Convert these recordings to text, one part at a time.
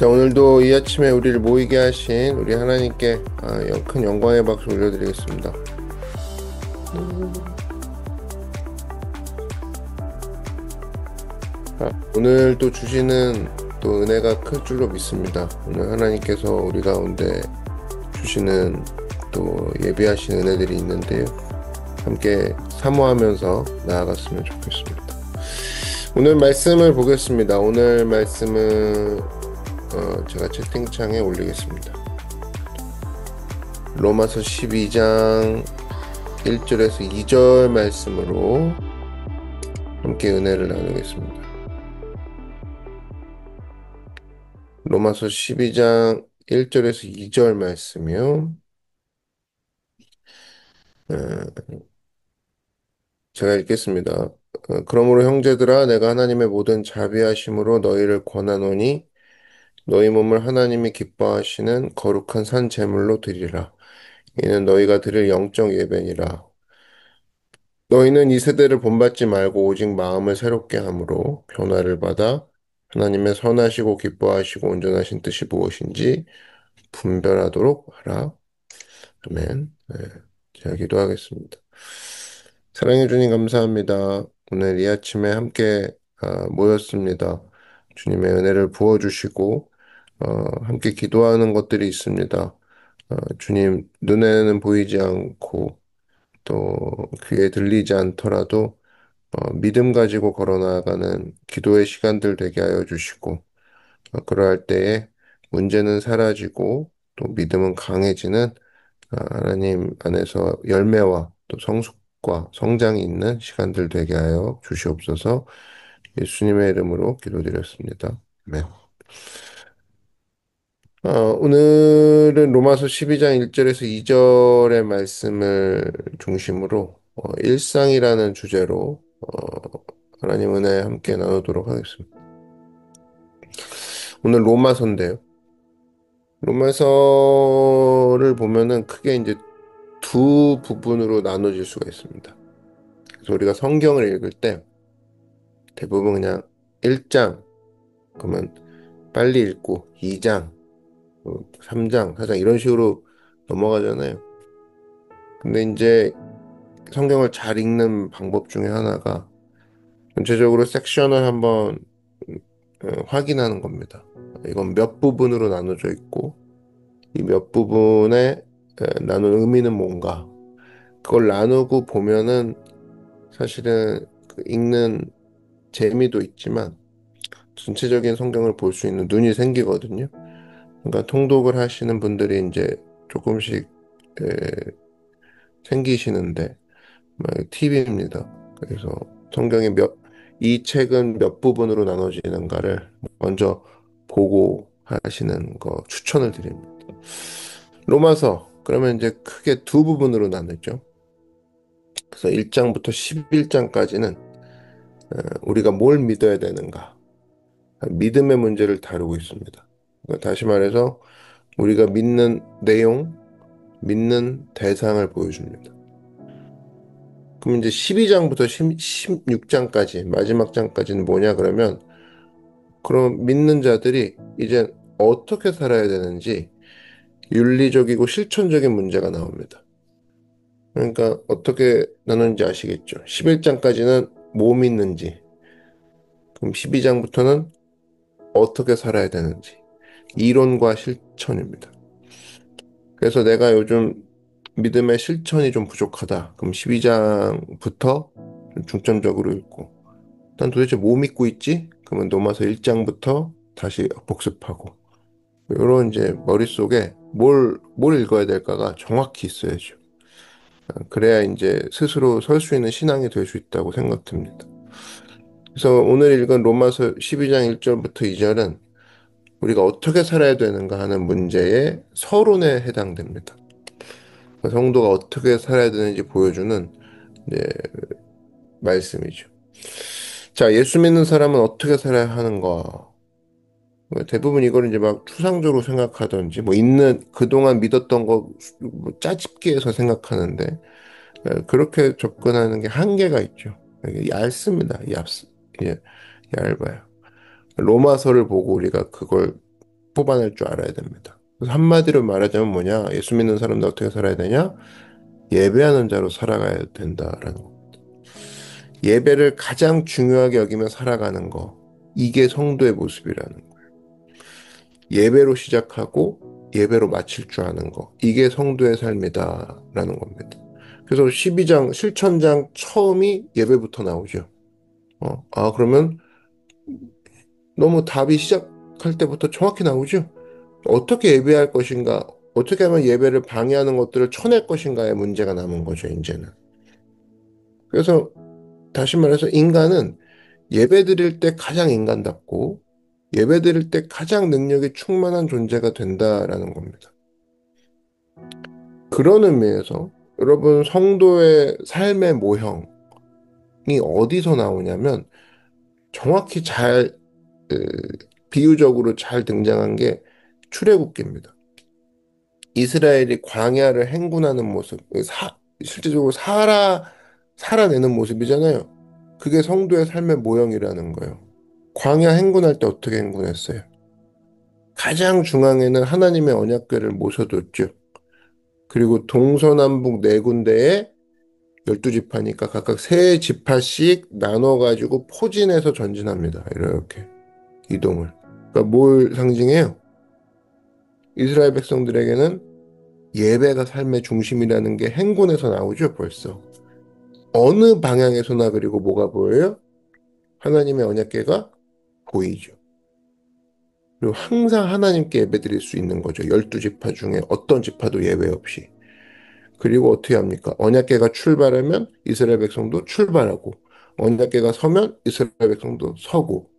자, 오늘도 이 아침에 우리를 모이게 하신 우리 하나님께 큰 영광의 박수 올려드리겠습니다. 오늘 또 주시는 또 은혜가 클 줄로 믿습니다. 오늘 하나님께서 우리 가운데 주시는 또 예비하신 은혜들이 있는데요. 함께 사모하면서 나아갔으면 좋겠습니다. 오늘 말씀을 보겠습니다. 오늘 말씀은 제가 채팅창에 올리겠습니다. 로마서 12장 1절에서 2절 말씀으로 함께 은혜를 나누겠습니다. 로마서 12장 1절에서 2절 말씀이요. 제가 읽겠습니다. 그러므로 형제들아 내가 하나님의 모든 자비하심으로 너희를 권하노니 너희 몸을 하나님이 기뻐하시는 거룩한 산 제물로 드리라. 이는 너희가 드릴 영적 예배니라. 너희는 이 세대를 본받지 말고 오직 마음을 새롭게 함으로 변화를 받아 하나님의 선하시고 기뻐하시고 온전하신 뜻이 무엇인지 분별하도록 하라. 아멘. 네, 제가 기도하겠습니다. 사랑해 주님 감사합니다. 오늘 이 아침에 함께 모였습니다. 주님의 은혜를 부어주시고 함께 기도하는 것들이 있습니다. 주님 눈에는 보이지 않고 또 귀에 들리지 않더라도 믿음 가지고 걸어나가는 기도의 시간들 되게 하여 주시고 그러할 때에 문제는 사라지고 또 믿음은 강해지는 하나님 안에서 열매와 또 성숙과 성장이 있는 시간들 되게 하여 주시옵소서. 예수님의 이름으로 기도드렸습니다. 네. 오늘은 로마서 12장 1절에서 2절의 말씀을 중심으로 일상이라는 주제로 하나님 은혜 함께 나누도록 하겠습니다. 오늘 로마서인데요. 로마서를 보면은 크게 이제 두 부분으로 나눠질 수가 있습니다. 그래서 우리가 성경을 읽을 때 대부분 그냥 1장, 그러면 빨리 읽고 2장, 3장, 4장 이런 식으로 넘어가잖아요. 근데 이제 성경을 잘 읽는 방법 중에 하나가 전체적으로 섹션을 한번 확인하는 겁니다. 이건 몇 부분으로 나눠져 있고 이 몇 부분에 나눈 의미는 뭔가 그걸 나누고 보면은 사실은 그 읽는 재미도 있지만 전체적인 성경을 볼 수 있는 눈이 생기거든요. 그러니까 통독을 하시는 분들이 이제 조금씩 에, 생기시는데 팁입니다. 그래서 성경의 이 책은 몇 부분으로 나눠지는가를 먼저 보고 하시는 거 추천을 드립니다. 로마서 그러면 이제 크게 두 부분으로 나누죠. 그래서 1장부터 11장까지는 우리가 뭘 믿어야 되는가, 믿음의 문제를 다루고 있습니다. 그러니까 다시 말해서 우리가 믿는 내용, 믿는 대상을 보여줍니다. 그럼 이제 12장부터 16장까지 마지막 장까지는 뭐냐 그러면 그럼 믿는 자들이 이제 어떻게 살아야 되는지 윤리적이고 실천적인 문제가 나옵니다. 그러니까 어떻게 나누는지 아시겠죠? 11장까지는 뭐 믿는지, 그럼 12장부터는 어떻게 살아야 되는지 이론과 실천입니다. 그래서 내가 요즘 믿음의 실천이 좀 부족하다. 그럼 12장부터 중점적으로 읽고 난 도대체 뭐 믿고 있지? 그러면 로마서 1장부터 다시 복습하고 이런 이제 머릿속에 뭘 읽어야 될까가 정확히 있어야죠. 그래야 이제 스스로 설 수 있는 신앙이 될 수 있다고 생각됩니다. 그래서 오늘 읽은 로마서 12장 1절부터 2절은 우리가 어떻게 살아야 되는가 하는 문제의 서론에 해당됩니다. 성도가 어떻게 살아야 되는지 보여주는 이제 말씀이죠. 자, 예수 믿는 사람은 어떻게 살아야 하는가? 대부분 이걸 이제 막 추상적으로 생각하든지, 뭐 있는 그동안 믿었던 거뭐 짜집기 해서 생각하는데, 그렇게 접근하는 게 한계가 있죠. 이게 얇습니다. 예, 얇아요. 로마서를 보고 우리가 그걸 포반할 줄 알아야 됩니다. 그래서 한마디로 말하자면 뭐냐? 예수 믿는 사람들 어떻게 살아야 되냐? 예배하는 자로 살아가야 된다라는 거. 예배를 가장 중요하게 여기며 살아가는 거. 이게 성도의 모습이라는 거. 예배로 시작하고 예배로 마칠 줄 아는 거. 이게 성도의 삶이다라는 겁니다. 그래서 12장 실천장 처음이 예배부터 나오죠. 그러면 너무 답이 시작할 때부터 정확히 나오죠. 어떻게 예배할 것인가, 어떻게 하면 예배를 방해하는 것들을 쳐낼 것인가의 문제가 남은 거죠, 이제는. 그래서 다시 말해서 인간은 예배 드릴 때 가장 인간답고 예배 드릴 때 가장 능력이 충만한 존재가 된다라는 겁니다. 그런 의미에서 여러분 성도의 삶의 모형이 어디서 나오냐면 정확히 잘 그, 비유적으로 잘 등장한 게 출애굽기입니다. 이스라엘이 광야를 행군하는 모습, 실제적으로 살아내는 모습이잖아요. 그게 성도의 삶의 모형이라는 거예요. 광야 행군할 때 어떻게 행군했어요? 가장 중앙에는 하나님의 언약궤를 모셔뒀죠. 그리고 동서남북 네 군데에 12지파니까 각각 세 지파씩 나눠가지고 포진해서 전진합니다. 이렇게 이동을. 그러니까 뭘 상징해요? 이스라엘 백성들에게는 예배가 삶의 중심이라는 게 행군에서 나오죠, 벌써. 어느 방향에서나 그리고 뭐가 보여요? 하나님의 언약궤가 보이죠. 그리고 항상 하나님께 예배드릴 수 있는 거죠. 12지파 중에 어떤 지파도 예외 없이. 그리고 어떻게 합니까? 언약궤가 출발하면 이스라엘 백성도 출발하고, 언약궤가 서면 이스라엘 백성도 서고,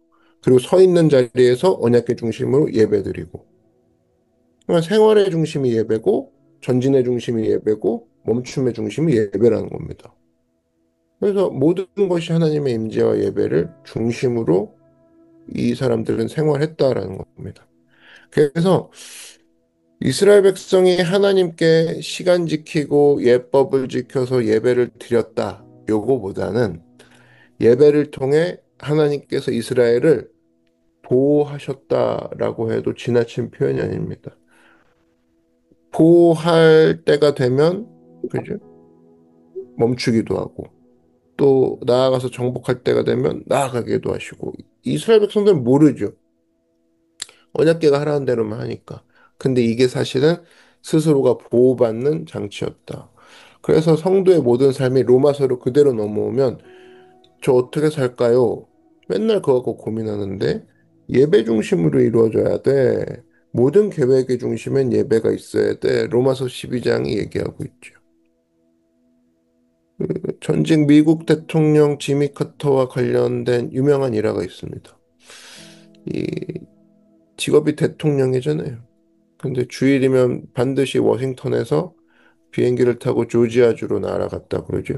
그리고 서 있는 자리에서 언약궤 중심으로 예배드리고. 그러니까 생활의 중심이 예배고, 전진의 중심이 예배고, 멈춤의 중심이 예배라는 겁니다. 그래서 모든 것이 하나님의 임재와 예배를 중심으로 이 사람들은 생활했다라는 겁니다. 그래서 이스라엘 백성이 하나님께 시간 지키고 예법을 지켜서 예배를 드렸다. 요거보다는 예배를 통해 하나님께서 이스라엘을 보호하셨다라고 해도 지나친 표현이 아닙니다. 보호할 때가 되면 그죠? 멈추기도 하고 또 나아가서 정복할 때가 되면 나아가기도 하시고 이스라엘 백성들은 모르죠. 언약궤가 하라는 대로만 하니까. 근데 이게 사실은 스스로가 보호받는 장치였다. 그래서 성도의 모든 삶이 로마서로 그대로 넘어오면 저 어떻게 살까요? 맨날 그거 갖고 고민하는데 예배 중심으로 이루어져야 돼. 모든 계획의 중심엔 예배가 있어야 돼. 로마서 12장이 얘기하고 있죠. 전직 미국 대통령 지미 커터와 관련된 유명한 일화가 있습니다. 이 직업이 대통령이잖아요. 근데 주일이면 반드시 워싱턴에서 비행기를 타고 조지아주로 날아갔다 그러죠.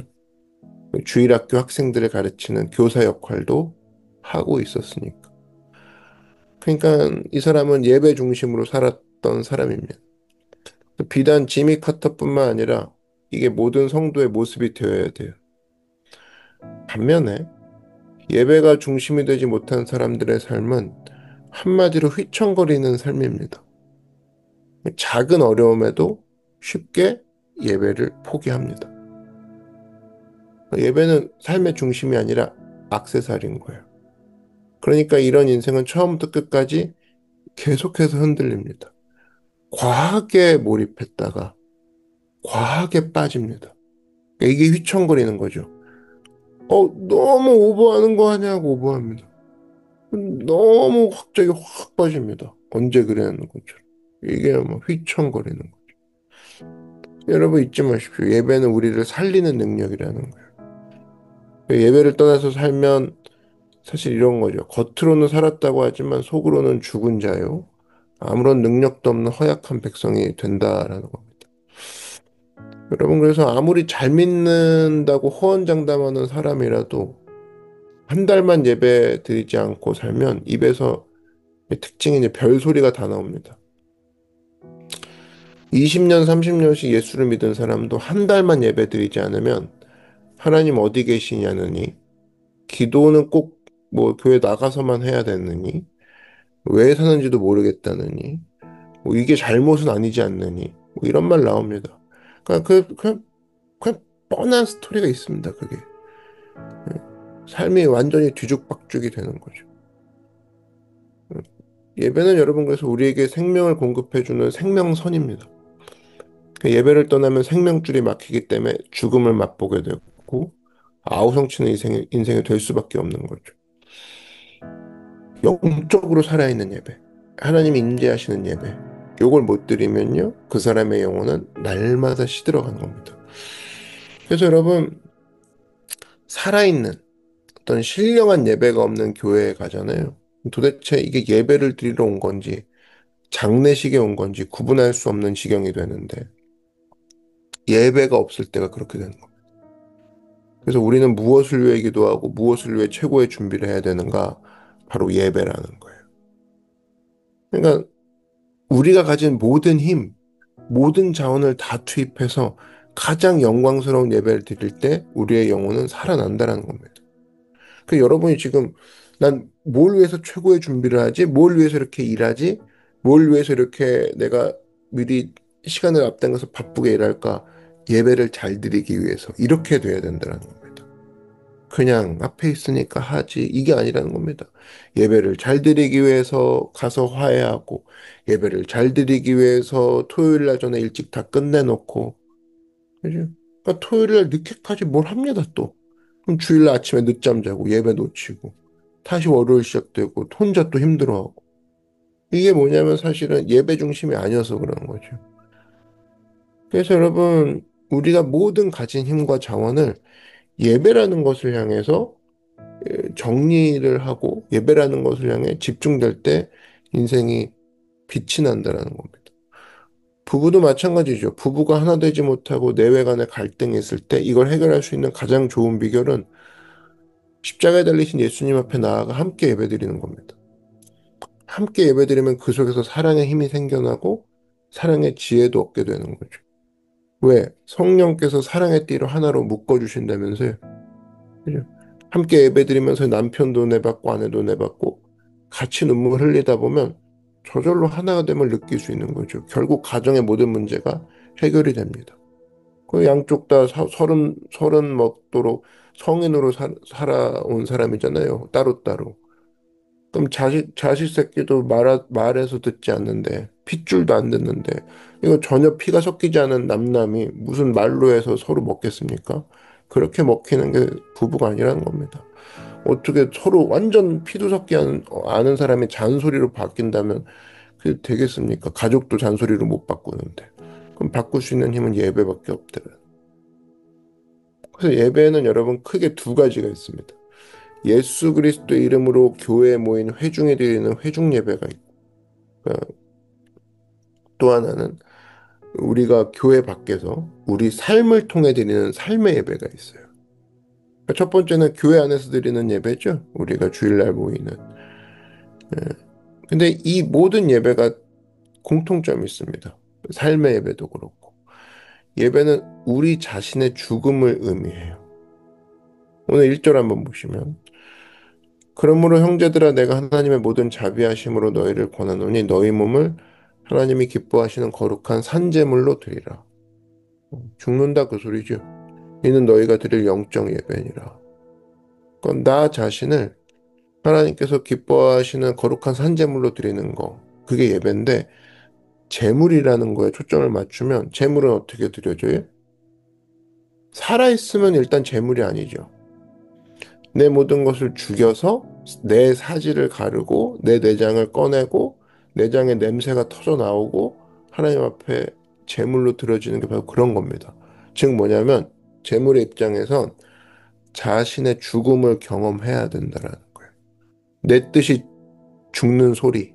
주일학교 학생들을 가르치는 교사 역할도 하고 있었으니까. 그러니까 이 사람은 예배 중심으로 살았던 사람입니다. 비단 지미 카터뿐만 아니라 이게 모든 성도의 모습이 되어야 돼요. 반면에 예배가 중심이 되지 못한 사람들의 삶은 한마디로 휘청거리는 삶입니다. 작은 어려움에도 쉽게 예배를 포기합니다. 예배는 삶의 중심이 아니라 액세서리인 거예요. 그러니까 이런 인생은 처음부터 끝까지 계속해서 흔들립니다. 과하게 몰입했다가 과하게 빠집니다. 이게 휘청거리는 거죠. 너무 오버하는 거 아니냐고 오버합니다. 너무 갑자기 확 빠집니다. 언제 그랬는 것처럼. 이게 뭐 휘청거리는 거. 여러분 잊지 마십시오. 예배는 우리를 살리는 능력이라는 거예요. 예배를 떠나서 살면 사실 이런 거죠. 겉으로는 살았다고 하지만 속으로는 죽은 자요. 아무런 능력도 없는 허약한 백성이 된다라는 겁니다. 여러분 그래서 아무리 잘 믿는다고 호언장담하는 사람이라도 한 달만 예배 드리지 않고 살면 입에서 특징이 이제 별소리가 다 나옵니다. 20년, 30년씩 예수를 믿은 사람도 한 달만 예배 드리지 않으면 하나님 어디 계시냐느니 기도는 꼭 뭐 교회 나가서만 해야 되느니 왜 사는지도 모르겠다느니, 뭐 이게 잘못은 아니지 않느니, 뭐 이런 말 나옵니다. 그러니까 그냥 뻔한 스토리가 있습니다, 그게. 예. 삶이 완전히 뒤죽박죽이 되는 거죠. 예. 예배는 여러분 그래서 우리에게 생명을 공급해주는 생명선입니다. 그 예배를 떠나면 생명줄이 막히기 때문에 죽음을 맛보게 되고 아우성치는 인생이 될 수밖에 없는 거죠. 영적으로 살아있는 예배, 하나님이 임재하시는 예배, 요걸 못 드리면요, 그 사람의 영혼은 날마다 시들어가는 겁니다. 그래서 여러분, 살아있는 어떤 신령한 예배가 없는 교회에 가잖아요. 도대체 이게 예배를 드리러 온 건지, 장례식에 온 건지 구분할 수 없는 지경이 되는데, 예배가 없을 때가 그렇게 되는 겁니다. 그래서 우리는 무엇을 위해 기도하고 무엇을 위해 최고의 준비를 해야 되는가? 바로 예배라는 거예요. 그러니까 우리가 가진 모든 힘, 모든 자원을 다 투입해서 가장 영광스러운 예배를 드릴 때 우리의 영혼은 살아난다라는 겁니다. 그 여러분이 지금 난 뭘 위해서 최고의 준비를 하지? 뭘 위해서 이렇게 일하지? 뭘 위해서 이렇게 내가 미리 시간을 앞당겨서 바쁘게 일할까? 예배를 잘 드리기 위해서 이렇게 돼야 된다는 겁니다. 그냥 앞에 있으니까 하지 이게 아니라는 겁니다. 예배를 잘 드리기 위해서 가서 화해하고 예배를 잘 드리기 위해서 토요일 날 전에 일찍 다 끝내놓고 그죠? 그러니까 토요일 날 늦게까지 뭘 합니다 또. 그럼 주일 날 아침에 늦잠 자고 예배 놓치고 다시 월요일 시작되고 혼자 또 힘들어하고 이게 뭐냐면 사실은 예배 중심이 아니어서 그러는 거죠. 그래서 여러분 우리가 모든 가진 힘과 자원을 예배라는 것을 향해서 정리를 하고 예배라는 것을 향해 집중될 때 인생이 빛이 난다라는 겁니다. 부부도 마찬가지죠. 부부가 하나 되지 못하고 내외 간에 갈등이 있을 때 이걸 해결할 수 있는 가장 좋은 비결은 십자가에 달리신 예수님 앞에 나아가 함께 예배드리는 겁니다. 함께 예배드리면 그 속에서 사랑의 힘이 생겨나고 사랑의 지혜도 얻게 되는 거죠. 왜? 성령께서 사랑의 띠로 하나로 묶어주신다면서요. 그죠? 함께 예배드리면서 남편도 내받고 아내도 내받고 같이 눈물 흘리다 보면 저절로 하나가 됨을 느낄 수 있는 거죠. 결국 가정의 모든 문제가 해결이 됩니다. 그 양쪽 다 서른 먹도록 성인으로 살아온 사람이잖아요. 따로따로. 그럼 자식 새끼도 말해서 듣지 않는데, 핏줄도 안 듣는데, 이거 전혀 피가 섞이지 않은 남남이 무슨 말로 해서 서로 먹겠습니까? 그렇게 먹히는 게 부부가 아니라는 겁니다. 어떻게 서로 완전 피도 섞지 않은 사람이 잔소리로 바뀐다면 그게 되겠습니까? 가족도 잔소리로 못 바꾸는데. 그럼 바꿀 수 있는 힘은 예배밖에 없다. 그래서 예배는 여러분 크게 두 가지가 있습니다. 예수 그리스도 이름으로 교회에 모인 회중에 드리는 회중 예배가 있고 또 하나는 우리가 교회 밖에서 우리 삶을 통해 드리는 삶의 예배가 있어요. 그러니까 첫 번째는 교회 안에서 드리는 예배죠. 우리가 주일날 모이는. 근데 이 모든 예배가 공통점이 있습니다. 삶의 예배도 그렇고. 예배는 우리 자신의 죽음을 의미해요. 오늘 1절 한번 보시면 그러므로 형제들아 내가 하나님의 모든 자비하심으로 너희를 권하노니 너희 몸을 하나님이 기뻐하시는 거룩한 산제물로 드리라. 죽는다 그 소리죠. 이는 너희가 드릴 영적 예배니라. 그건 나 자신을 하나님께서 기뻐하시는 거룩한 산제물로 드리는 거. 그게 예배인데 제물이라는 거에 초점을 맞추면 제물은 어떻게 드려져요? 살아있으면 일단 제물이 아니죠. 내 모든 것을 죽여서 내 사지를 가르고 내 내장을 꺼내고 내장의 냄새가 터져 나오고 하나님 앞에 제물로 드려지는 게 바로 그런 겁니다. 즉 뭐냐면 제물의 입장에선 자신의 죽음을 경험해야 된다라는 거예요. 내 뜻이 죽는 소리,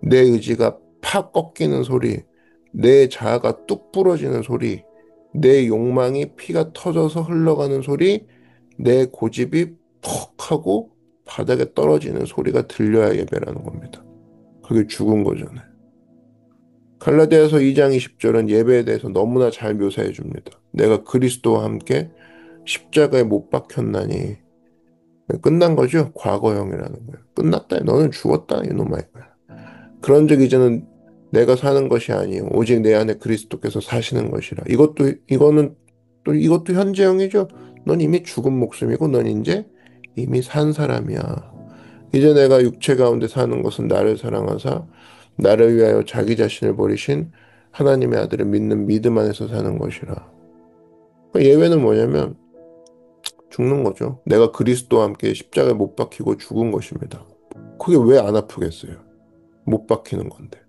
내 의지가 팍 꺾이는 소리, 내 자아가 뚝 부러지는 소리, 내 욕망이 피가 터져서 흘러가는 소리, 내 고집이 퍽 하고 바닥에 떨어지는 소리가 들려야 예배라는 겁니다. 그게 죽은 거잖아요. 갈라디아서 2장 20절은 예배에 대해서 너무나 잘 묘사해 줍니다. 내가 그리스도와 함께 십자가에 못 박혔나니 끝난 거죠. 과거형이라는 거예요. 끝났다. 너는 죽었다. 이놈아. 그런 적 이제는 내가 사는 것이 아니요 오직 내 안에 그리스도께서 사시는 것이라. 이거는 또 이것도 현재형이죠. 넌 이미 죽은 목숨이고 넌 이제 이미 산 사람이야. 이제 내가 육체 가운데 사는 것은 나를 사랑하사 나를 위하여 자기 자신을 버리신 하나님의 아들을 믿는 믿음 안에서 사는 것이라. 그러니까 예외는 뭐냐면 죽는 거죠. 내가 그리스도와 함께 십자가에 못 박히고 죽은 것입니다. 그게 왜 안 아프겠어요? 못 박히는 건데.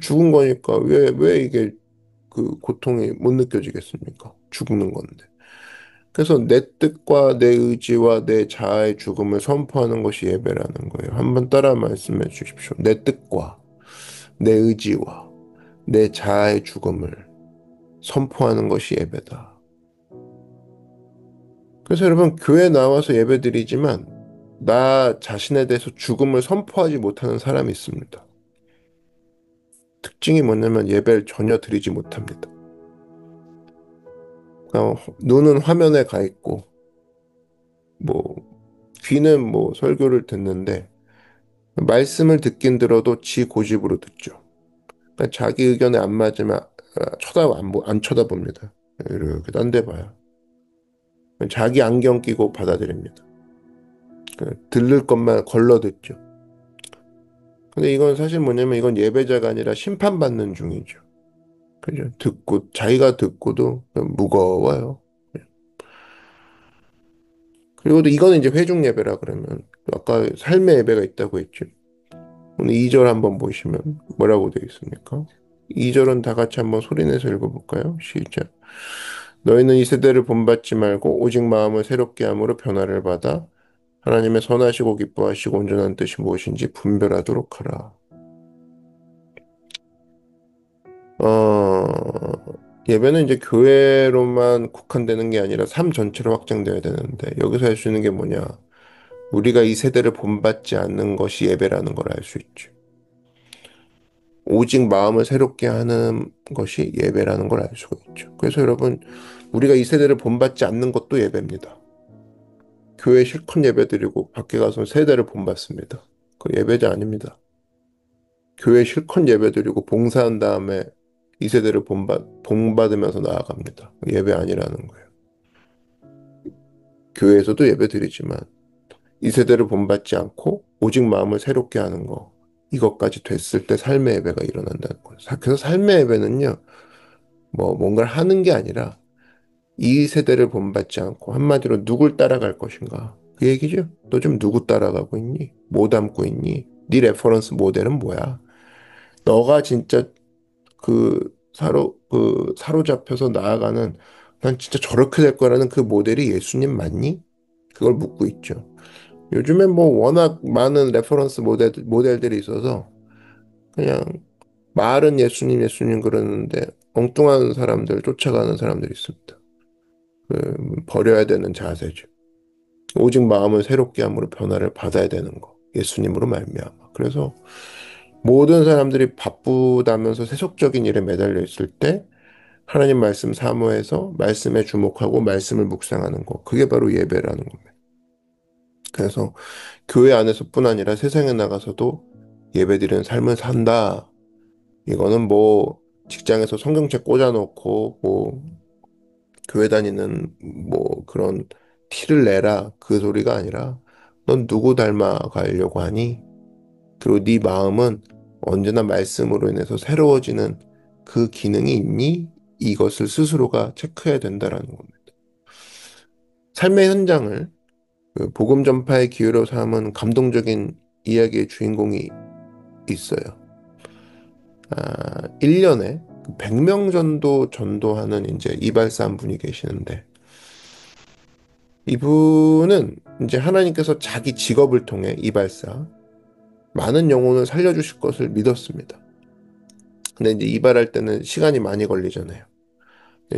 죽은 거니까 왜 이게 그 고통이 못 느껴지겠습니까? 죽는 건데. 그래서 내 뜻과 내 의지와 내 자아의 죽음을 선포하는 것이 예배라는 거예요. 한번 따라 말씀해 주십시오. 내 뜻과 내 의지와 내 자아의 죽음을 선포하는 것이 예배다. 그래서 여러분, 교회 나와서 예배드리지만 나 자신에 대해서 죽음을 선포하지 못하는 사람이 있습니다. 특징이 뭐냐면 예배를 전혀 드리지 못합니다. 눈은 화면에 가 있고, 뭐, 귀는 뭐 설교를 듣는데, 말씀을 듣긴 들어도 지 고집으로 듣죠. 그러니까 자기 의견에 안 맞으면 안 쳐다봅니다. 이렇게 딴 데 봐요. 자기 안경 끼고 받아들입니다. 들를 것만 걸러 듣죠. 근데 이건 사실 뭐냐면 이건 예배자가 아니라 심판받는 중이죠. 그죠? 자기가 듣고도 무거워요. 그리고 또 이거는 이제 회중 예배라 그러면, 아까 삶의 예배가 있다고 했죠. 오늘 2절 한번 보시면 뭐라고 되어 있습니까? 2절은 다 같이 한번 소리내서 읽어볼까요? 시작. 너희는 이 세대를 본받지 말고 오직 마음을 새롭게 함으로 변화를 받아 하나님의 선하시고 기뻐하시고 온전한 뜻이 무엇인지 분별하도록 하라. 예배는 이제 교회로만 국한되는 게 아니라 삶 전체로 확장돼야 되는데 여기서 할 수 있는 게 뭐냐? 우리가 이 세대를 본받지 않는 것이 예배라는 걸 알 수 있죠. 오직 마음을 새롭게 하는 것이 예배라는 걸 알 수가 있죠. 그래서 여러분, 우리가 이 세대를 본받지 않는 것도 예배입니다. 교회 실컷 예배드리고 밖에 가서 세대를 본받습니다. 그 예배자 아닙니다. 교회 실컷 예배드리고 봉사한 다음에 이 세대를 본받으면서 나아갑니다. 예배 아니라는 거예요. 교회에서도 예배드리지만 이 세대를 본받지 않고 오직 마음을 새롭게 하는 거, 이것까지 됐을 때 삶의 예배가 일어난다는 거예요. 그래서 삶의 예배는요, 뭐 뭔가를 하는 게 아니라 이 세대를 본받지 않고 한마디로 누굴 따라갈 것인가, 그 얘기죠. 너 좀 누구 따라가고 있니? 뭐 닮고 있니? 네 레퍼런스 모델은 뭐야? 너가 진짜 사로잡혀서 나아가는, 난 진짜 저렇게 될 거라는 그 모델이 예수님 맞니? 그걸 묻고 있죠. 요즘엔 뭐 워낙 많은 레퍼런스 모델들이 있어서 그냥 말은 예수님, 예수님 그러는데 엉뚱한 사람들 쫓아가는 사람들이 있습니다. 버려야 되는 자세죠. 오직 마음을 새롭게 함으로 변화를 받아야 되는 거. 예수님으로 말미암아. 그래서 모든 사람들이 바쁘다면서 세속적인 일에 매달려 있을 때 하나님 말씀 사모해서 말씀에 주목하고 말씀을 묵상하는 거. 그게 바로 예배라는 겁니다. 그래서 교회 안에서뿐 아니라 세상에 나가서도 예배드리는 삶을 산다. 이거는 뭐 직장에서 성경책 꽂아놓고 뭐 교회 다니는 뭐 그런 티를 내라 그 소리가 아니라 넌 누구 닮아가려고 하니? 그리고 네 마음은 언제나 말씀으로 인해서 새로워지는 그 기능이 있니? 이것을 스스로가 체크해야 된다라는 겁니다. 삶의 현장을 그 복음 전파의 기회로 삼은 감동적인 이야기의 주인공이 있어요. 1년에 100명 정도 전도하는 이제 이발사 한 분이 계시는데 이분은 이제 하나님께서 자기 직업을 통해 이발사 많은 영혼을 살려주실 것을 믿었습니다. 근데 이제 이발할 때는 시간이 많이 걸리잖아요.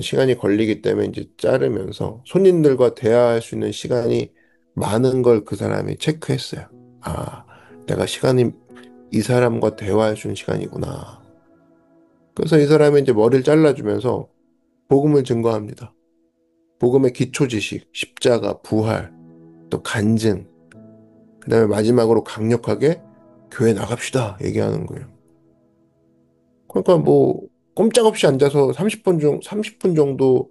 시간이 걸리기 때문에 이제 자르면서 손님들과 대화할 수 있는 시간이 많은 걸 그 사람이 체크했어요. 아, 내가 시간이 이 사람과 대화할 수 있는 시간이구나. 그래서 이 사람이 이제 머리를 잘라주면서 복음을 증거합니다. 복음의 기초 지식, 십자가, 부활, 또 간증, 그다음에 마지막으로 강력하게 교회 나갑시다 얘기하는 거예요. 그러니까 뭐 꼼짝없이 앉아서 30분 정도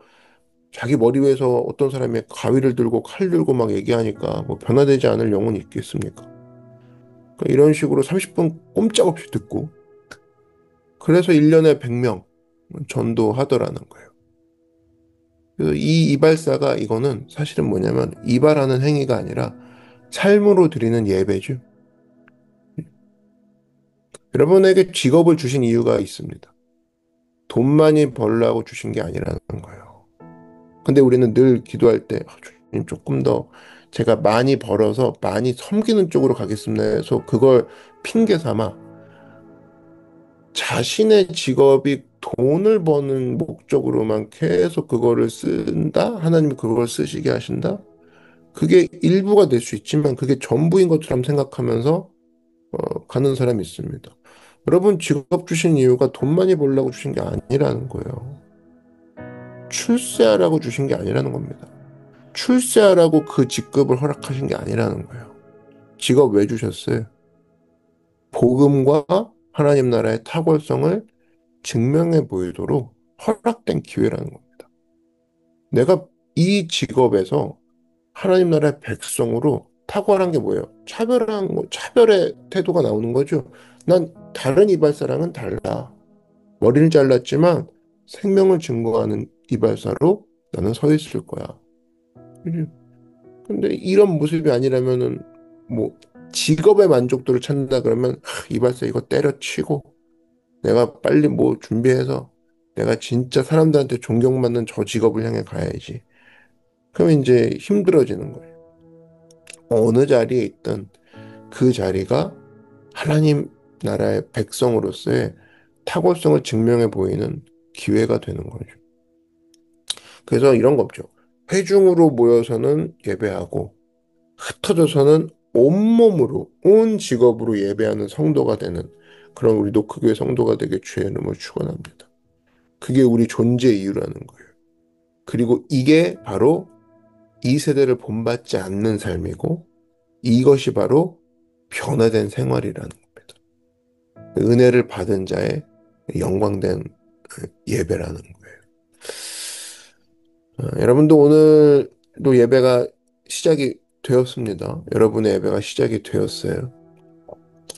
자기 머리 위에서 어떤 사람이 가위를 들고 칼 들고 막 얘기하니까 뭐 변화되지 않을 영혼이 있겠습니까? 그러니까 이런 식으로 30분 꼼짝없이 듣고 그래서 1년에 100명 전도하더라는 거예요. 그래서 이 이발사가 이거는 사실은 뭐냐면 이발하는 행위가 아니라 삶으로 드리는 예배죠. 여러분에게 직업을 주신 이유가 있습니다. 돈 많이 벌라고 주신 게 아니라는 거예요. 근데 우리는 늘 기도할 때 주님 조금 더 제가 많이 벌어서 많이 섬기는 쪽으로 가겠습니다 해서 그걸 핑계 삼아 자신의 직업이 돈을 버는 목적으로만 계속 그거를 쓴다? 하나님이 그걸 쓰시게 하신다? 그게 일부가 될 수 있지만 그게 전부인 것처럼 생각하면서 가는 사람이 있습니다. 여러분 직업 주신 이유가 돈 많이 벌려고 주신 게 아니라는 거예요. 출세하라고 주신 게 아니라는 겁니다. 출세하라고 그 직급을 허락하신 게 아니라는 거예요. 직업 왜 주셨어요? 복음과 하나님 나라의 탁월성을 증명해 보이도록 허락된 기회라는 겁니다. 내가 이 직업에서 하나님 나라의 백성으로 탁월한 게 뭐예요? 차별의 태도가 나오는 거죠. 난 다른 이발사랑은 달라. 머리를 잘랐지만 생명을 증거하는 이발사로 나는 서 있을 거야. 근데 이런 모습이 아니라면은 뭐 직업의 만족도를 찾는다 그러면 이발사 이거 때려치고 내가 빨리 뭐 준비해서 내가 진짜 사람들한테 존경받는 저 직업을 향해 가야지. 그럼 이제 힘들어지는 거예요. 어느 자리에 있든 그 자리가 하나님 나라의 백성으로서의 탁월성을 증명해 보이는 기회가 되는 거죠. 그래서 이런 거 없죠. 회중으로 모여서는 예배하고 흩어져서는 온몸으로 온 직업으로 예배하는 성도가 되는 그런 우리 노크교회 성도가 되게 주의 이름을 축원합니다. 그게 우리 존재 이유라는 거예요. 그리고 이게 바로 이 세대를 본받지 않는 삶이고 이것이 바로 변화된 생활이라는 겁니다. 은혜를 받은 자의 영광된 예배라는 거예요. 여러분도 오늘도 예배가 시작이 되었습니다. 여러분의 예배가 시작이 되었어요.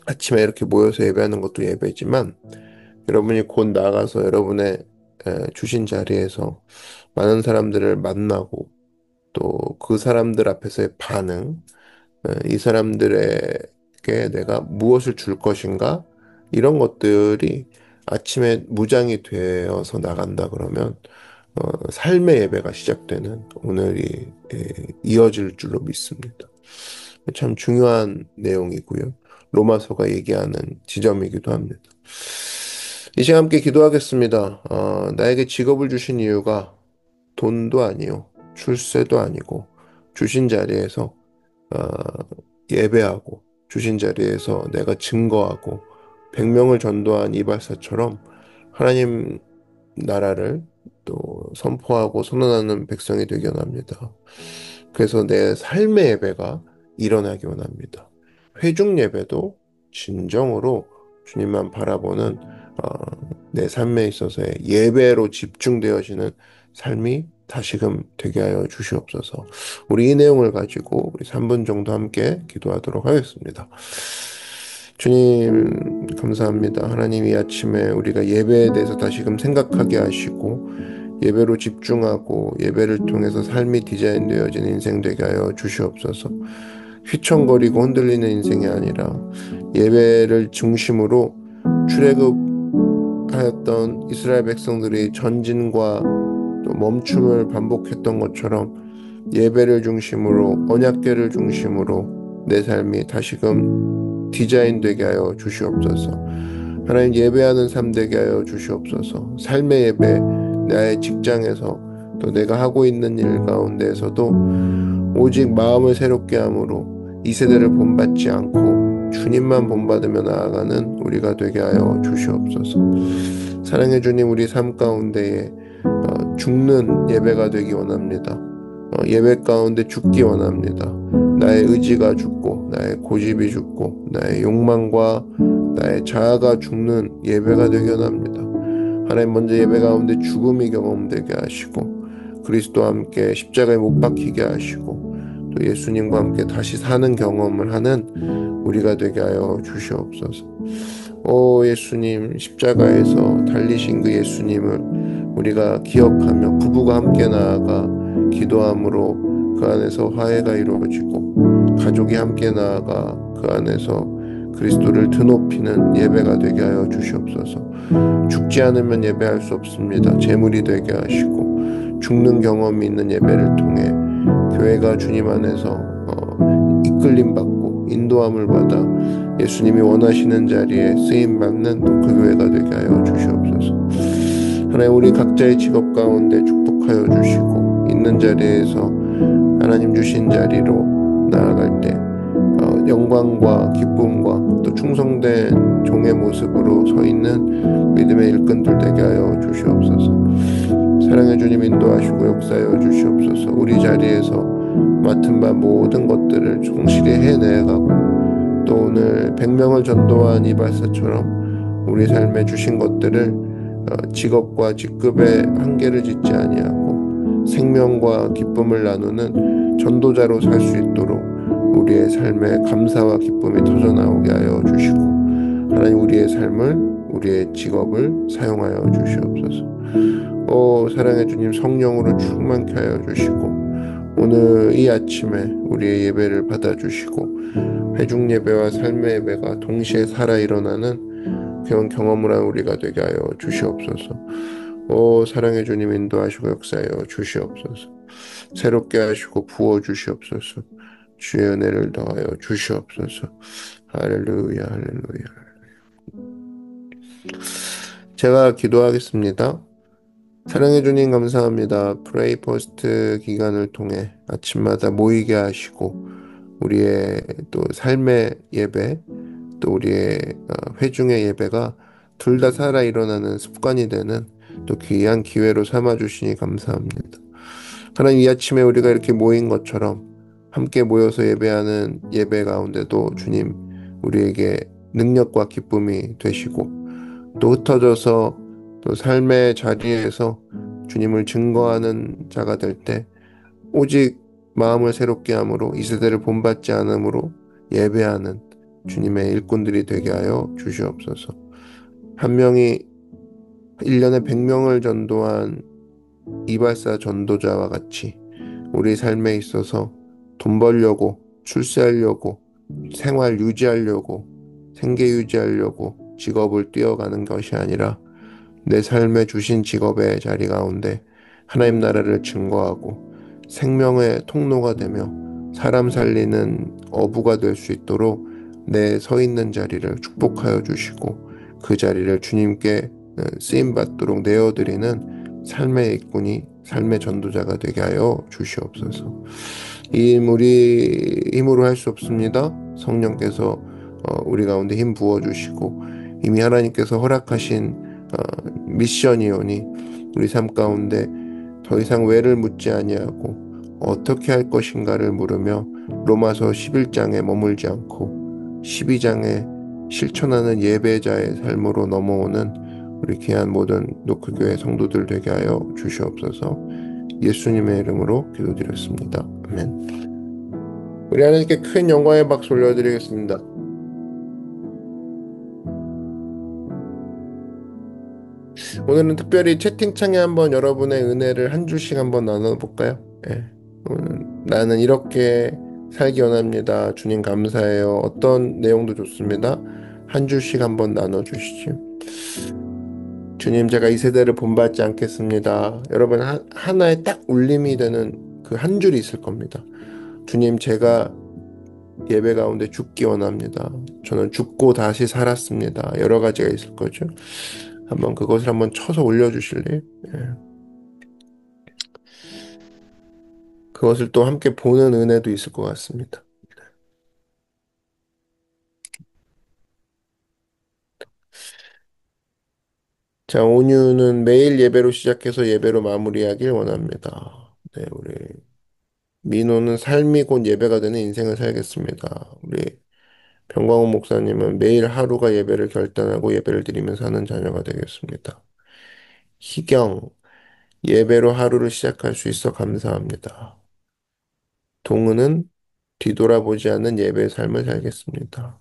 아침에 이렇게 모여서 예배하는 것도 예배지만 여러분이 곧 나가서 여러분의 주신 자리에서 많은 사람들을 만나고 또 그 사람들 앞에서의 반응, 이 사람들에게 내가 무엇을 줄 것인가? 이런 것들이 아침에 무장이 되어서 나간다 그러면 삶의 예배가 시작되는 오늘이 이어질 줄로 믿습니다. 참 중요한 내용이고요. 로마서가 얘기하는 지점이기도 합니다. 이 시간 함께 기도하겠습니다. 나에게 직업을 주신 이유가 돈도 아니요, 출세도 아니고 주신 자리에서 어, 예배하고 주신 자리에서 내가 증거하고 100명을 전도한 이발사처럼 하나님 나라를 또 선포하고 선언하는 백성이 되기 원합니다. 그래서 내 삶의 예배가 일어나기 원합니다. 회중 예배도 진정으로 주님만 바라보는 내 삶에 있어서의 예배로 집중되어지는 삶이 다시금 되게 하여 주시옵소서. 우리 이 내용을 가지고 우리 3분 정도 함께 기도하도록 하겠습니다. 주님, 감사합니다. 하나님 이 아침에 우리가 예배에 대해서 다시금 생각하게 하시고 예배로 집중하고 예배를 통해서 삶이 디자인되어진 인생 되게 하여 주시옵소서. 휘청거리고 흔들리는 인생이 아니라 예배를 중심으로 출애굽하였던 이스라엘 백성들이 전진과 또 멈춤을 반복했던 것처럼 예배를 중심으로 언약궤를 중심으로 내 삶이 다시금 디자인되게 하여 주시옵소서. 하나님 예배하는 삶 되게 하여 주시옵소서. 삶의 예배, 나의 직장에서 또 내가 하고 있는 일 가운데에서도 오직 마음을 새롭게 함으로 이 세대를 본받지 않고 주님만 본받으며 나아가는 우리가 되게 하여 주시옵소서. 사랑해 주님, 우리 삶 가운데에 죽는 예배가 되기 원합니다. 예배 가운데 죽기 원합니다. 나의 의지가 죽고 나의 고집이 죽고 나의 욕망과 나의 자아가 죽는 예배가 되게 원합니다. 하나님 먼저 예배 가운데 죽음이 경험되게 하시고 그리스도와 함께 십자가에 못 박히게 하시고 또 예수님과 함께 다시 사는 경험을 하는 우리가 되게 하여 주시옵소서. 오 예수님 십자가에서 달리신 그 예수님을 우리가 기억하며 부부가 함께 나아가 기도함으로 그 안에서 화해가 이루어지고 가족이 함께 나아가 그 안에서 그리스도를 드높이는 예배가 되게 하여 주시옵소서. 죽지 않으면 예배할 수 없습니다. 제물이 되게 하시고 죽는 경험이 있는 예배를 통해 교회가 주님 안에서 이끌림 받고 인도함을 받아 예수님이 원하시는 자리에 쓰임 받는 그 교회가 되게 하여 주시옵소서. 하나님 우리 각자의 직업 가운데 축복하여 주시고 있는 자리에서 하나님 주신 자리로 나아갈 때 영광과 기쁨과 또 충성된 종의 모습으로 서 있는 믿음의 일꾼들 되게 하여 주시옵소서. 사랑의 주님 인도하시고 역사하여 주시옵소서. 우리 자리에서 맡은 바 모든 것들을 충실히 해내가고 또 오늘 100명을 전도한 이발사처럼 우리 삶에 주신 것들을 직업과 직급의 한계를 짓지 아니하고 생명과 기쁨을 나누는 전도자로 살 수 있도록 우리의 삶에 감사와 기쁨이 터져나오게 하여 주시고 하나님 우리의 삶을 우리의 직업을 사용하여 주시옵소서. 오 사랑의 주님 성령으로 충만케 하여 주시고 오늘 이 아침에 우리의 예배를 받아주시고 회중 예배와 삶의 예배가 동시에 살아 일어나는 그런 경험을 한 우리가 되게 하여 주시옵소서. 오 사랑의 주님 인도하시고 역사하여 주시옵소서. 새롭게 하시고 부어 주시옵소서. 주의 은혜를 더하여 주시옵소서. 할렐루야 할렐루야. 제가 기도하겠습니다. 사랑해 주님 감사합니다. 프레이 포스트 기간을 통해 아침마다 모이게 하시고 우리의 또 삶의 예배 또 우리의 회중의 예배가 둘 다 살아 일어나는 습관이 되는 또 귀한 기회로 삼아 주시니 감사합니다. 하나님 이 아침에 우리가 이렇게 모인 것처럼 함께 모여서 예배하는 예배 가운데도 주님 우리에게 능력과 기쁨이 되시고 또 흩어져서 또 삶의 자리에서 주님을 증거하는 자가 될 때 오직 마음을 새롭게 함으로 이 세대를 본받지 않음으로 예배하는 주님의 일꾼들이 되게 하여 주시옵소서. 한 명이 1년에 100명을 전도한 이발사 전도자와 같이 우리 삶에 있어서 돈 벌려고 출세하려고 생활 유지하려고 생계 유지하려고 직업을 뛰어가는 것이 아니라 내 삶에 주신 직업의 자리 가운데 하나님 나라를 증거하고 생명의 통로가 되며 사람 살리는 어부가 될 수 있도록 내 서 있는 자리를 축복하여 주시고 그 자리를 주님께 쓰임 받도록 내어드리는 삶의 일꾼이 삶의 전도자가 되게 하여 주시옵소서. 이 우리 힘으로 할 수 없습니다. 성령께서 우리 가운데 힘 부어 주시고 이미 하나님께서 허락하신 미션이오니 우리 삶 가운데 더 이상 왜를 묻지 아니하고 어떻게 할 것인가를 물으며 로마서 11장에 머물지 않고 12장에 실천하는 예배자의 삶으로 넘어오는 우리 귀한 모든 노크교회 성도들 되게 하여 주시옵소서. 예수님의 이름으로 기도드렸습니다. 아멘. 우리 하나님께 큰 영광의 박수 올려드리겠습니다. 오늘은 특별히 채팅창에 한번 여러분의 은혜를 한 줄씩 한번 나눠볼까요? 예. 오늘 나는 이렇게 살기 원합니다. 주님 감사해요. 어떤 내용도 좋습니다. 한 줄씩 한번 나눠주시죠. 주님 제가 이 세대를 본받지 않겠습니다. 여러분 하나의 딱 울림이 되는 그 한 줄이 있을 겁니다. 주님 제가 예배 가운데 죽기 원합니다. 저는 죽고 다시 살았습니다. 여러 가지가 있을 거죠. 한번 그것을 한번 쳐서 올려주실래요? 예. 그것을 또 함께 보는 은혜도 있을 것 같습니다. 자, 온유는 매일 예배로 시작해서 예배로 마무리하길 원합니다. 네, 우리 민호는 삶이 곧 예배가 되는 인생을 살겠습니다. 우리 병광호 목사님은 매일 하루가 예배를 결단하고 예배를 드리며 사는 자녀가 되겠습니다. 희경, 예배로 하루를 시작할 수 있어 감사합니다. 동은은 뒤돌아보지 않는 예배의 삶을 살겠습니다.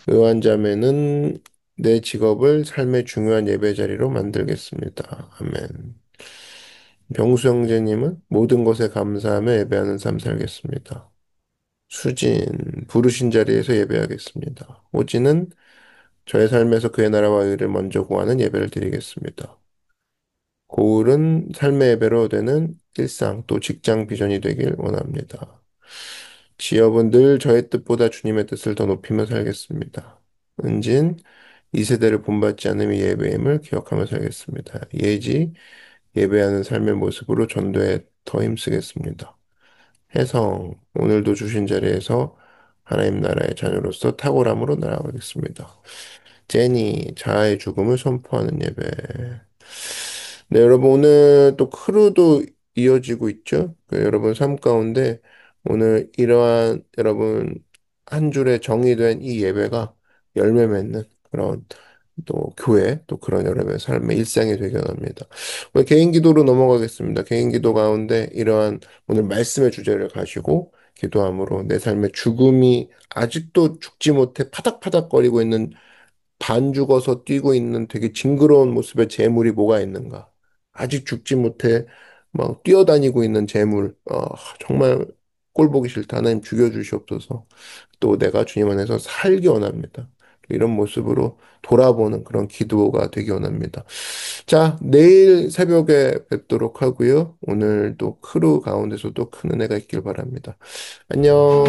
의환자매는 내 직업을 삶의 중요한 예배 자리로 만들겠습니다. 아멘. 병수 형제님은 모든 것에 감사하며 예배하는 삶 살겠습니다. 수진, 부르신 자리에서 예배하겠습니다. 오진은 저의 삶에서 그의 나라와 의를 먼저 구하는 예배를 드리겠습니다. 고을은 삶의 예배로 되는 일상 또 직장 비전이 되길 원합니다. 지역은 늘 저의 뜻보다 주님의 뜻을 더 높이며 살겠습니다. 은진, 이 세대를 본받지 않음이 예배임을 기억하며 살겠습니다. 예지, 예배하는 삶의 모습으로 전도에 더 힘쓰겠습니다. 혜성, 오늘도 주신 자리에서 하나님 나라의 자녀로서 탁월함으로 나아가겠습니다. 제니, 자아의 죽음을 선포하는 예배. 네, 여러분, 오늘 또 크루도 이어지고 있죠? 여러분 삶 가운데 오늘 이러한 여러분 한 줄에 정의된 이 예배가 열매 맺는 그런 또 교회 또 그런 여러분의 삶의 일상이 되기 원합니다. 오늘 개인 기도로 넘어가겠습니다. 개인 기도 가운데 이러한 오늘 말씀의 주제를 가지고 기도함으로 내 삶의 죽음이 아직도 죽지 못해 파닥파닥거리고 있는 반 죽어서 뛰고 있는 되게 징그러운 모습의 재물이 뭐가 있는가? 아직 죽지 못해 막 뛰어다니고 있는 재물, 정말 꼴 보기 싫다. 하나님 죽여주시옵소서. 또 내가 주님 안에서 살기 원합니다. 이런 모습으로 돌아보는 그런 기도가 되기 원합니다. 자, 내일 새벽에 뵙도록 하고요. 오늘도 크루 가운데서도 큰 은혜가 있길 바랍니다. 안녕.